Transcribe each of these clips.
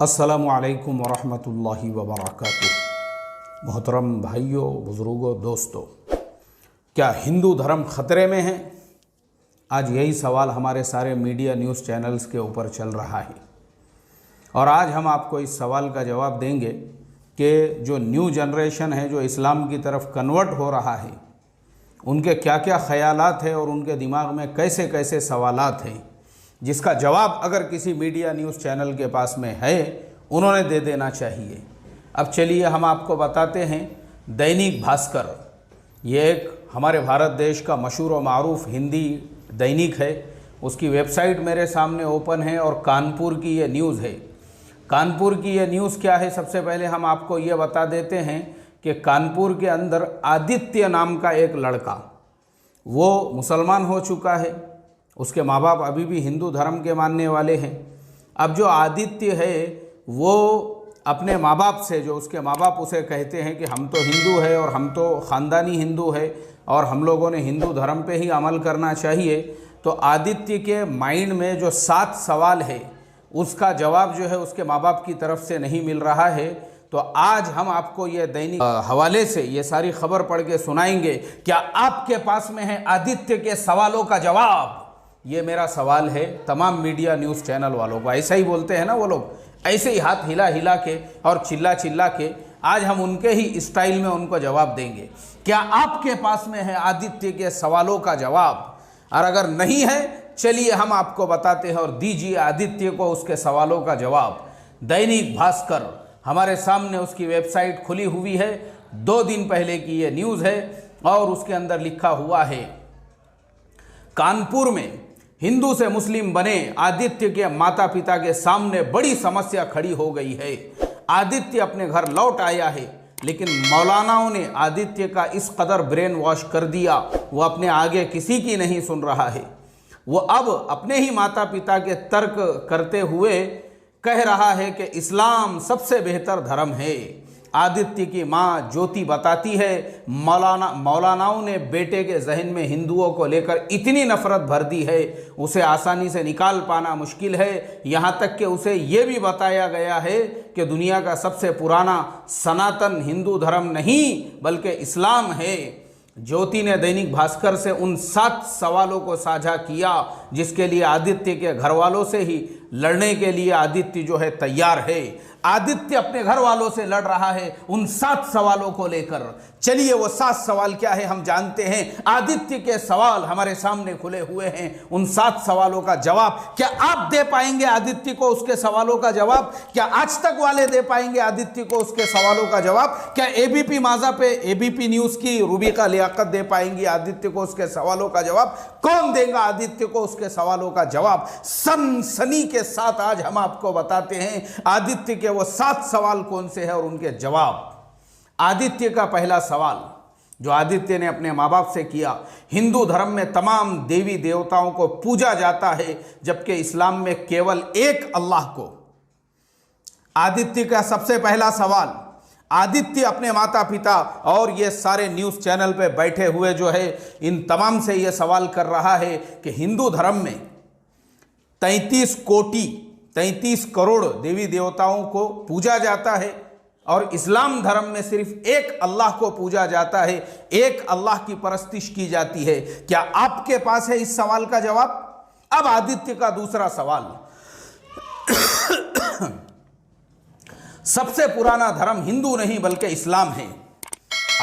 अस्सलामु अलैकुम वरहमतुल्लाहि वबरकातुहू। मोहतरम भाइयों, बुज़ुर्गों, दोस्तों, क्या हिंदू धर्म ख़तरे में है? आज यही सवाल हमारे सारे मीडिया न्यूज़ चैनल्स के ऊपर चल रहा है और आज हम आपको इस सवाल का जवाब देंगे कि जो न्यू जनरेशन है, जो इस्लाम की तरफ कन्वर्ट हो रहा है, उनके क्या क्या ख़यालात हैं और उनके दिमाग में कैसे कैसे सवालात हैं, जिसका जवाब अगर किसी मीडिया न्यूज़ चैनल के पास में है उन्होंने दे देना चाहिए। अब चलिए हम आपको बताते हैं। दैनिक भास्कर, ये एक हमारे भारत देश का मशहूर व मारूफ हिंदी दैनिक है। उसकी वेबसाइट मेरे सामने ओपन है और कानपुर की ये न्यूज़ है। कानपुर की ये न्यूज़ क्या है, सबसे पहले हम आपको ये बता देते हैं कि कानपुर के अंदर आदित्य नाम का एक लड़का, वो मुसलमान हो चुका है। उसके माँ बाप अभी भी हिंदू धर्म के मानने वाले हैं। अब जो आदित्य है वो अपने माँ बाप से, जो उसके माँ बाप उसे कहते हैं कि हम तो हिंदू है और हम तो ख़ानदानी हिंदू है और हम लोगों ने हिंदू धर्म पे ही अमल करना चाहिए, तो आदित्य के माइंड में जो 7 सवाल है उसका जवाब जो है उसके माँ बाप की तरफ से नहीं मिल रहा है। तो आज हम आपको ये दैनिक हवाले से ये सारी खबर पढ़ के सुनाएंगे। क्या आपके पास में है आदित्य के सवालों का जवाब? ये मेरा सवाल है तमाम मीडिया न्यूज़ चैनल वालों को। ऐसा ही बोलते हैं ना वो लोग, ऐसे ही हाथ हिला हिला के और चिल्ला चिल्ला के। आज हम उनके ही स्टाइल में उनको जवाब देंगे। क्या आपके पास में है आदित्य के सवालों का जवाब? और अगर नहीं है, चलिए हम आपको बताते हैं और दीजिए आदित्य को उसके सवालों का जवाब। दैनिक भास्कर, हमारे सामने उसकी वेबसाइट खुली हुई है। 2 दिन पहले की ये न्यूज़ है और उसके अंदर लिखा हुआ है, कानपुर में हिंदू से मुस्लिम बने आदित्य के माता पिता के सामने बड़ी समस्या खड़ी हो गई है। आदित्य अपने घर लौट आया है, लेकिन मौलानाओं ने आदित्य का इस कदर ब्रेन वॉश कर दिया, वो अपने आगे किसी की नहीं सुन रहा है। वो अब अपने ही माता पिता के तर्क करते हुए कह रहा है कि इस्लाम सबसे बेहतर धर्म है। आदित्य की माँ ज्योति बताती है, मौलानाओं ने बेटे के जहन में हिंदुओं को लेकर इतनी नफरत भर दी है, उसे आसानी से निकाल पाना मुश्किल है। यहाँ तक कि उसे ये भी बताया गया है कि दुनिया का सबसे पुराना सनातन हिंदू धर्म नहीं बल्कि इस्लाम है। ज्योति ने दैनिक भास्कर से उन 7 सवालों को साझा किया जिसके लिए आदित्य के घर वालों से ही लड़ने के लिए आदित्य जो है तैयार है। आदित्य अपने घर वालों से लड़ रहा है उन 7 सवालों को लेकर। चलिए वो 7 सवाल क्या है हम जानते हैं। आदित्य के सवाल हमारे सामने खुले हुए हैं। उन 7 सवालों का जवाब क्या आप दे पाएंगे आदित्य को उसके सवालों का जवाब? क्या आज तक वाले दे पाएंगे आदित्य को उसके सवालों का जवाब? क्या एबीपी माज़ा पे एबीपी न्यूज़ की रूबिका लियाकत दे पाएंगी आदित्य को उसके सवालों का जवाब? कौन देगा आदित्य को उसके सवालों का जवाब? सनसनी के साथ आज हम आपको बताते हैं आदित्य के वो 7 सवाल कौन से हैं और उनके जवाब। आदित्य का पहला सवाल जो आदित्य ने अपने माँ बाप से किया, हिंदू धर्म में तमाम देवी देवताओं को पूजा जाता है जबकि इस्लाम में केवल एक अल्लाह को। आदित्य का सबसे पहला सवाल, आदित्य अपने माता पिता और ये सारे न्यूज़ चैनल पे बैठे हुए जो है इन तमाम से ये सवाल कर रहा है कि हिंदू धर्म में 33 करोड़ देवी देवताओं को पूजा जाता है और इस्लाम धर्म में सिर्फ एक अल्लाह को पूजा जाता है, एक अल्लाह की परस्तिश की जाती है। क्या आपके पास है इस सवाल का जवाब? अब आदित्य का दूसरा सवाल, सबसे पुराना धर्म हिंदू नहीं बल्कि इस्लाम है।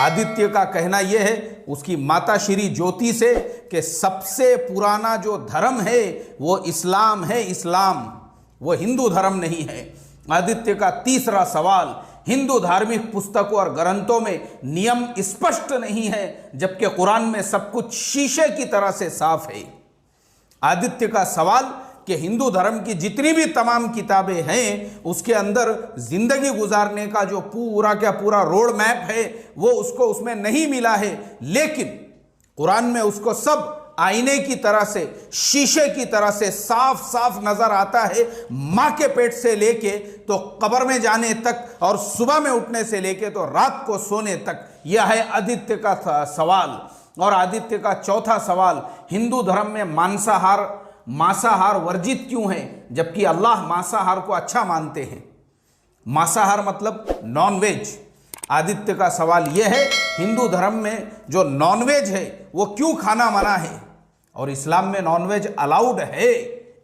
आदित्य का कहना यह है उसकी माता श्री ज्योति से कि सबसे पुराना जो धर्म है वो इस्लाम है, इस्लाम, वो हिंदू धर्म नहीं है। आदित्य का तीसरा सवाल, हिंदू धार्मिक पुस्तकों और ग्रंथों में नियम स्पष्ट नहीं है जबकि कुरान में सब कुछ शीशे की तरह से साफ है। आदित्य का सवाल कि हिंदू धर्म की जितनी भी तमाम किताबें हैं उसके अंदर जिंदगी गुजारने का जो पूरा क्या पूरा रोड मैप है वो उसको उसमें नहीं मिला है, लेकिन कुरान में उसको सब आईने की तरह से, शीशे की तरह से साफ साफ नजर आता है। माँ के पेट से लेके तो कब्र में जाने तक और सुबह में उठने से लेके तो रात को सोने तक, यह है आदित्य का सवाल। और आदित्य का चौथा सवाल, हिंदू धर्म में मांसाहार वर्जित क्यों है जबकि अल्लाह मांसाहार को अच्छा मानते हैं? मांसाहार मतलब नॉनवेज। आदित्य का सवाल यह है, हिंदू धर्म में जो नॉनवेज है वो क्यों खाना मना है और इस्लाम में नॉनवेज अलाउड है?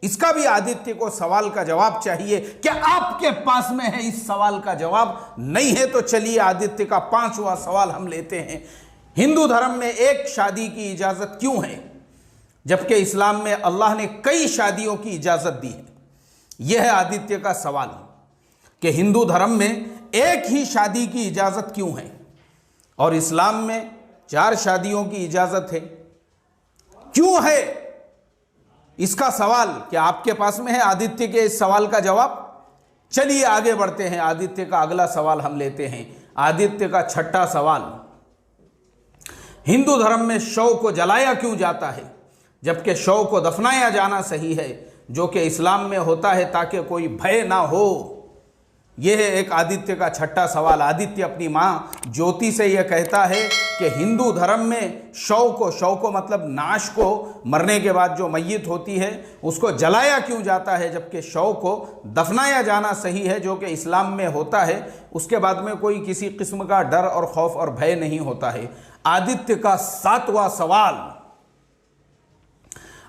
इसका भी आदित्य को सवाल का जवाब चाहिए। क्या आपके पास में है इस सवाल का जवाब? नहीं है तो चलिए आदित्य का 5वां सवाल हम लेते हैं। हिंदू धर्म में एक शादी की इजाजत क्यों है जबकि इस्लाम में अल्लाह ने कई शादियों की इजाजत दी है? यह है आदित्य का सवाल कि हिंदू धर्म में एक ही शादी की इजाजत क्यों है और इस्लाम में 4 शादियों की इजाजत है? क्यों है इसका सवाल क्या आपके पास में है आदित्य के इस सवाल का जवाब? चलिए आगे बढ़ते हैं। आदित्य का अगला सवाल हम लेते हैं। आदित्य का 6ठा सवाल, हिंदू धर्म में शव को जलाया क्यों जाता है जबकि शव को दफनाया जाना सही है, जो कि इस्लाम में होता है ताकि कोई भय ना हो? यह है एक आदित्य का 6ठा सवाल। आदित्य अपनी माँ ज्योति से यह कहता है कि हिंदू धर्म में शव को मतलब नाश को, मरने के बाद जो मैयत होती है उसको जलाया क्यों जाता है जबकि शव को दफनाया जाना सही है, जो कि इस्लाम में होता है। उसके बाद में कोई किसी किस्म का डर और खौफ और भय नहीं होता है। आदित्य का 7वां सवाल,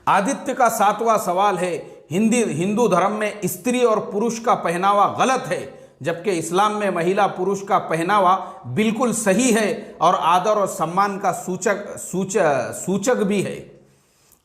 आदित्य का 7वां सवाल है, हिंदू धर्म में स्त्री और पुरुष का पहनावा गलत है जबकि इस्लाम में महिला पुरुष का पहनावा बिल्कुल सही है और आदर और सम्मान का सूचक भी है।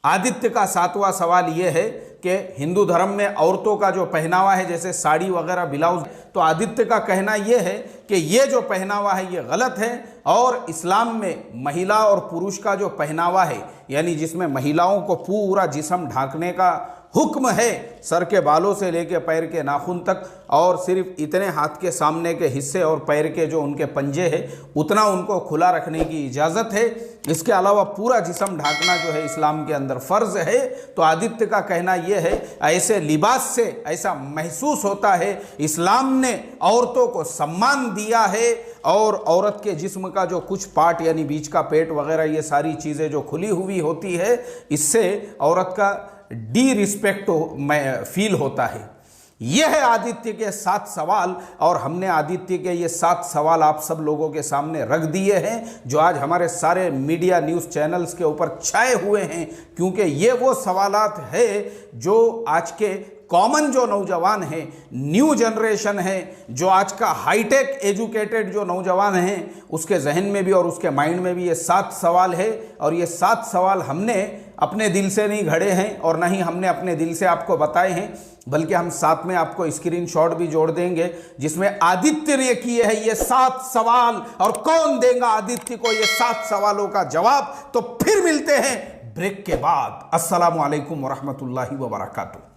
आदित्य का 7वां सवाल यह है कि हिंदू धर्म में औरतों का जो पहनावा है जैसे साड़ी वगैरह ब्लाउज, तो आदित्य का कहना यह है कि ये जो पहनावा है ये गलत है और इस्लाम में महिला और पुरुष का जो पहनावा है यानी जिसमें महिलाओं को पूरा जिस्म ढांकने का हुक्म है, सर के बालों से लेकर पैर के नाखून तक, और सिर्फ इतने हाथ के सामने के हिस्से और पैर के जो उनके पंजे हैं उतना उनको खुला रखने की इजाज़त है। इसके अलावा पूरा जिस्म ढांकना जो है इस्लाम के अंदर फ़र्ज़ है। तो आदित्य का कहना यह है, ऐसे लिबास से ऐसा महसूस होता है इस्लाम ने औरतों को सम्मान दिया है और औरत के जिस्म का जो कुछ पार्ट यानी बीच का पेट वगैरह ये सारी चीज़ें जो खुली हुई होती है, इससे औरत का डी रिस्पेक्ट फील होता है। यह है आदित्य के 7 सवाल और हमने आदित्य के ये 7 सवाल आप सब लोगों के सामने रख दिए हैं जो आज हमारे सारे मीडिया न्यूज़ चैनल्स के ऊपर छाए हुए हैं, क्योंकि ये वो सवालात है जो आज के कॉमन जो नौजवान हैं, न्यू जनरेशन है, जो आज का हाईटेक एजुकेटेड जो नौजवान हैं, उसके जहन में भी और उसके माइंड में भी ये 7 सवाल है। और ये 7 सवाल हमने अपने दिल से नहीं घड़े हैं और ना ही हमने अपने दिल से आपको बताए हैं, बल्कि हम साथ में आपको स्क्रीनशॉट भी जोड़ देंगे जिसमें आदित्य ने किए हैं ये 7 सवाल। और कौन देगा आदित्य को ये 7 सवालों का जवाब? तो फिर मिलते हैं ब्रेक के बाद। अस्सलामु अलैकुम वरहमतुल्लाहि वबरकातुहू।